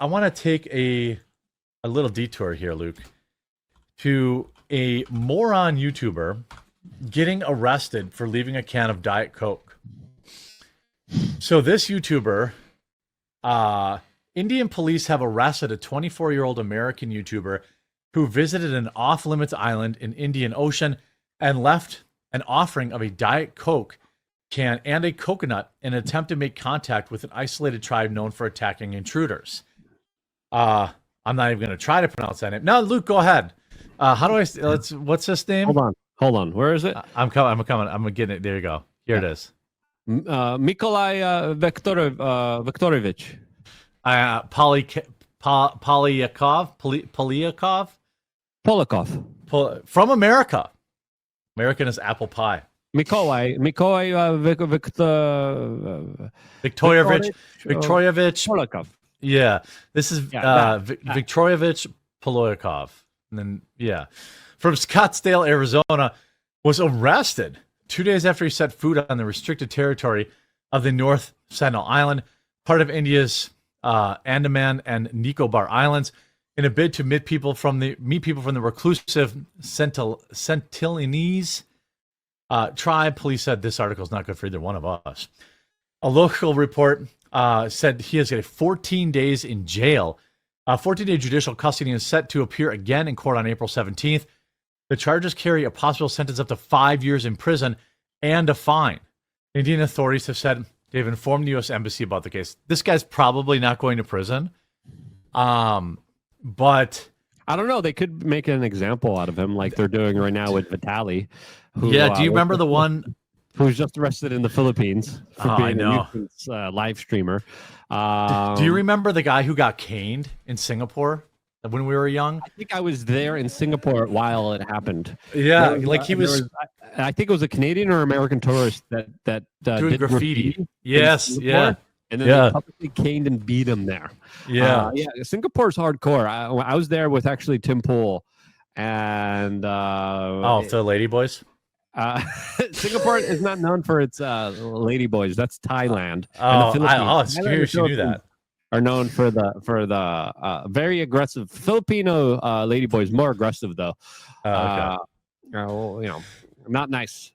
to take a little detour here, Luke, to a moron YouTuber getting arrested for leaving a can of Diet Coke. So this YouTuber, Indian police have arrested a 24-year-old American YouTuber who visited an off-limits island in Indian Ocean and left an offering of a Diet Coke can and a coconut in an attempt to make contact with an isolated tribe known for attacking intruders. I'm not even going to try to pronounce that name. No, Luke, go ahead. How do I? What's this name? Hold on. Where is it? I'm coming. I'm getting it. There you go. Here it is. Mikolai Viktorovich. Polyakov. From America. American is apple pie. Viktorovich Viktorovich. Yeah, this is Viktorovich Polyakov. And then, from Scottsdale, Arizona, was arrested 2 days after he set foot on the restricted territory of the North Sentinel Island, part of India's Andaman and Nicobar Islands, in a bid to meet people from the reclusive Sentinelese tribe. Police said this article is not good for either one of us. A local report said he has got 14 days in jail. 14-day judicial custody is set to appear again in court on April 17th. The charges carry a possible sentence up to 5 years in prison and a fine. Indian authorities have said they've informed the U.S. Embassy about the case. This guy's probably not going to prison. But I don't know. They could make an example out of him like they're doing right now with Vitaly. Who, do you remember the one who was just arrested in the Philippines for being a live streamer? Do you remember the guy who got caned in Singapore when we were young? I think I was there in Singapore while it happened. Yeah, like he was. I think it was a Canadian or American tourist that did graffiti. Yes, yeah. And then they publicly caned and beat him there. Yeah, Singapore's hardcore. I was there with actually Tim Pool and the Lady Boys. Singapore is not known for its lady boys. That's Thailand. It's curious you knew that. Are known for the very aggressive Filipino lady boys. More aggressive though. Okay. Not nice.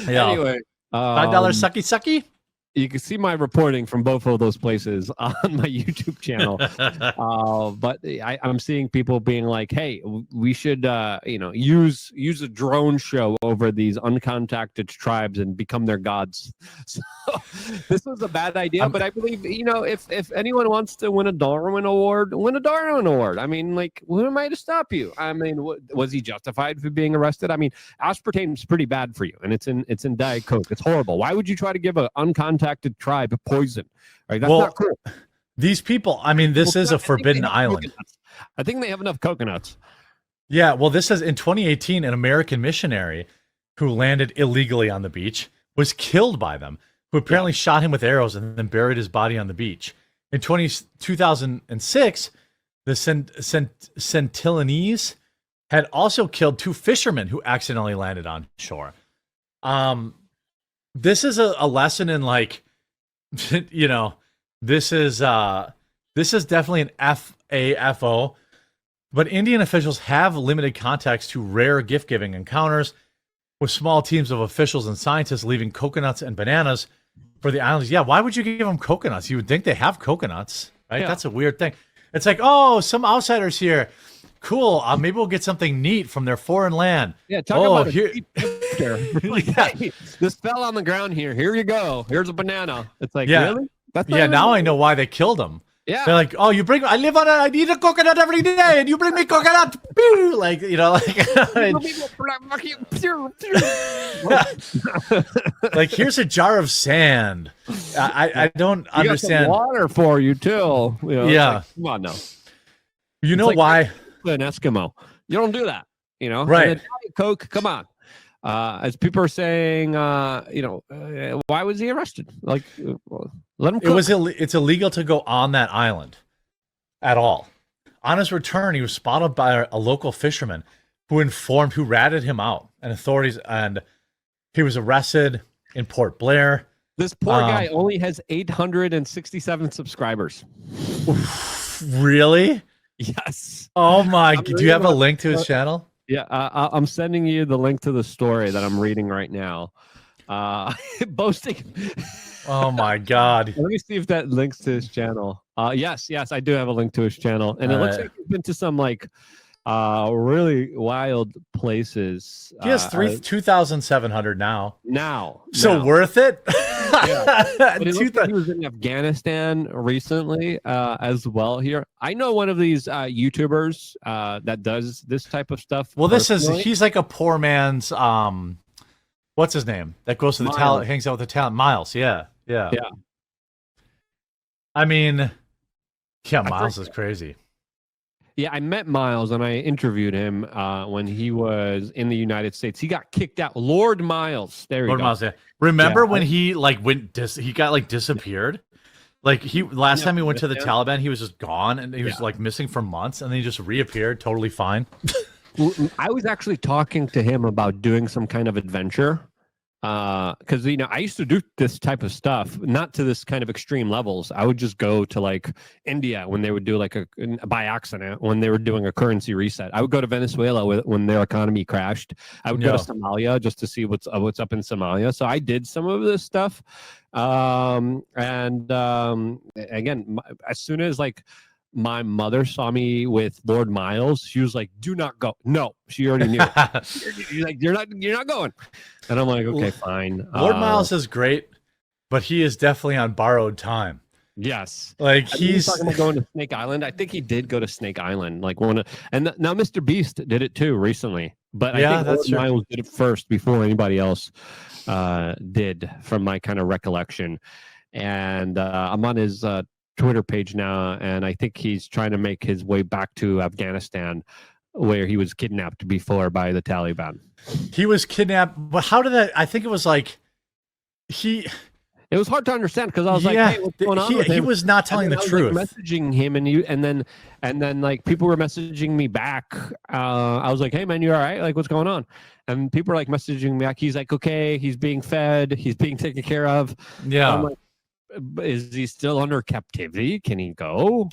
Anyway, $5 sucky. You can see my reporting from both of those places on my YouTube channel. But I'm seeing people being like, hey, we should, use a drone show over these uncontacted tribes and become their gods. So this was a bad idea, but I believe, if anyone wants to win a Darwin Award, win a Darwin Award. I mean, like, who am I to stop you? I mean, was he justified for being arrested? I mean, aspartame is pretty bad for you, and it's in Diet Coke. It's horrible. Why would you try to give an uncontacted tribe poison? Right? That's not cool. These people, I mean, this is a forbidden island. Coconuts. I think they have enough coconuts. Yeah, well, this is in 2018, an American missionary who landed illegally on the beach was killed by them, who apparently shot him with arrows and then buried his body on the beach. In 2006, the Sentinelese had also killed 2 fishermen who accidentally landed on shore. This is a lesson in, like, this is definitely an FAFO, but Indian officials have limited contacts to rare gift-giving encounters, with small teams of officials and scientists leaving coconuts and bananas for the islands. Yeah, why would you give them coconuts? You would think they have coconuts, right? Yeah. That's a weird thing. It's like, oh, some outsiders here. Cool. Maybe we'll get something neat from their foreign land. Yeah, talk about here. Like, hey, this fell on the ground here. Here you go. Here's a banana. It's like, really? Now I know why they killed him. Yeah. They're like, oh, I eat a coconut every day, and you bring me coconut. Like, like, here's a jar of sand. I don't understand. Got some water for you too. Yeah. Like, come on now. You know why? An Eskimo. You don't do that. Right? And Coke. Come on. As people are saying, why was he arrested? Like, let him cook. It's illegal to go on that island at all. On his return, he was spotted by a local fisherman who ratted him out, and authorities, and he was arrested in Port Blair. This poor guy only has 867 subscribers. Really? Yes. Oh my! Do you have a link to his channel? Yeah, I'm sending you the link to the story that I'm reading right now. Boasting. Oh my God! Let me see if that links to his channel. Yes, I do have a link to his channel, and it looks like he's been to some like really wild places. He has 2,700 now. So worth it? Yeah. But it looks like he was in Afghanistan recently as well here. I know one of these YouTubers that does this type of stuff. Well, he's like a poor man's what's his name? That goes to the talent, hangs out with the talent. Miles, yeah. I mean, Miles is crazy. Yeah, I met Miles and I interviewed him when he was in the United States. He got kicked out. Lord Miles. There you go. Miles, yeah. Remember when he like he got like disappeared? Like last time he went to the Taliban, he was just gone and he was like missing for months and then he just reappeared totally fine. I was actually talking to him about doing some kind of adventure. Because I used to do this type of stuff, not to this kind of extreme levels. I would just go to like India when they would do like by accident when they were doing a currency reset. I would go to Venezuela when their economy crashed. I would go to Somalia just to see what's up in Somalia. So I did some of this stuff, again, as soon as like my mother saw me with Lord Miles, she was like, "Do not go." No, she already knew. She's like, "You're not going." And I'm like, "Okay, fine." Lord Miles is great, but he is definitely on borrowed time. Yes, like he's talking about going to Snake Island. I think he did go to Snake Island. Like and now Mr. Beast did it too recently. But I think Lord Miles did it first before anybody else did, from my kind of recollection. And I'm on his Twitter page now, and I think he's trying to make his way back to Afghanistan, where he was kidnapped before by the Taliban. He was kidnapped, but how did that? I think it was like It was hard to understand because I was like, "Hey, what's going on?" He was not telling the truth. Like, messaging him, and then like people were messaging me back. I was like, "Hey man, you all right? Like, what's going on?" And people were like messaging me back. He's like, "Okay, he's being fed. He's being taken care of." Yeah. I'm like, is he still under captivity? Can he go?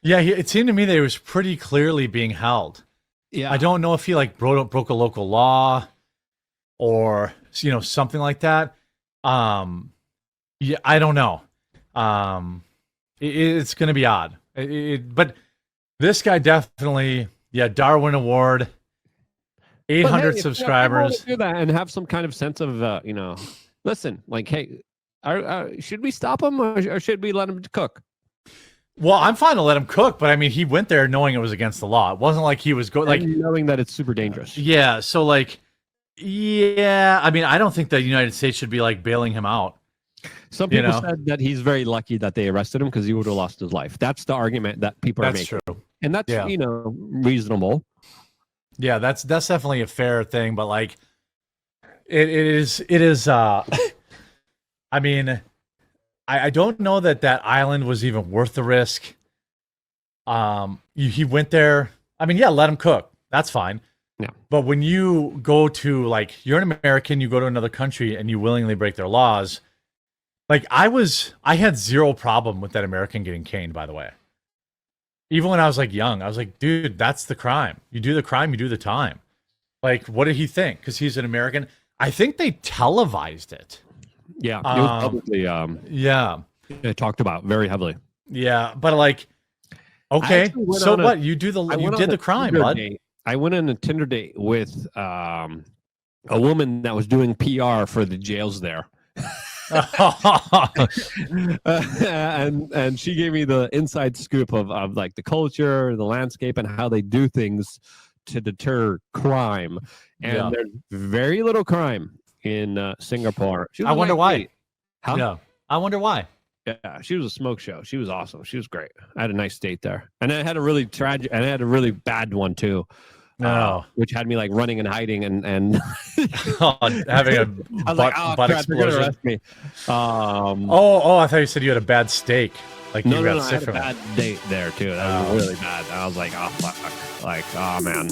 Yeah, it seemed to me that he was pretty clearly being held. Yeah, I don't know if he like broke a local law or something like that. Yeah, I don't know. It's going to be odd. But this guy definitely, Darwin Award, 800 subscribers. Do that and have some kind of sense of listen, like, hey. Should we stop him or should we let him cook? Well, I'm fine to let him cook, but I mean, he went there knowing it was against the law. It wasn't like he was knowing that it's super dangerous. Yeah, so like, I mean, I don't think the United States should be like bailing him out. Some people said that he's very lucky that they arrested him because he would have lost his life. That's the argument that people are making. That's true, and that's reasonable. Yeah, that's definitely a fair thing, but like, it is. I mean, I don't know that island was even worth the risk. He went there. I mean, let him cook. That's fine. Yeah. But when you go to like, you're an American, you go to another country and you willingly break their laws. Like I had zero problem with that American getting caned, by the way. Even when I was like young, I was like, dude, that's the crime. You do the crime, you do the time. Like, what did he think? Because he's an American. I think they televised it. Yeah, it was publicly talked about very heavily. Yeah, but like, okay, so what? You did the crime, bud. I went on a Tinder date with a woman that was doing PR for the jails there. and she gave me the inside scoop of like the culture, the landscape, and how they do things to deter crime. And there's very little crime in Singapore. I wonder why. Huh? Yeah, I wonder why. Yeah, she was a smoke show. She was awesome. She was great. I had a nice date there, and I had a really tragic, and I had a really bad one too. Which had me like running and hiding and having a butt explosion. Arrest me. I thought you said you had a bad steak. Like no, I had a bad date there too. That was really bad. I was like, oh fuck, like, oh man.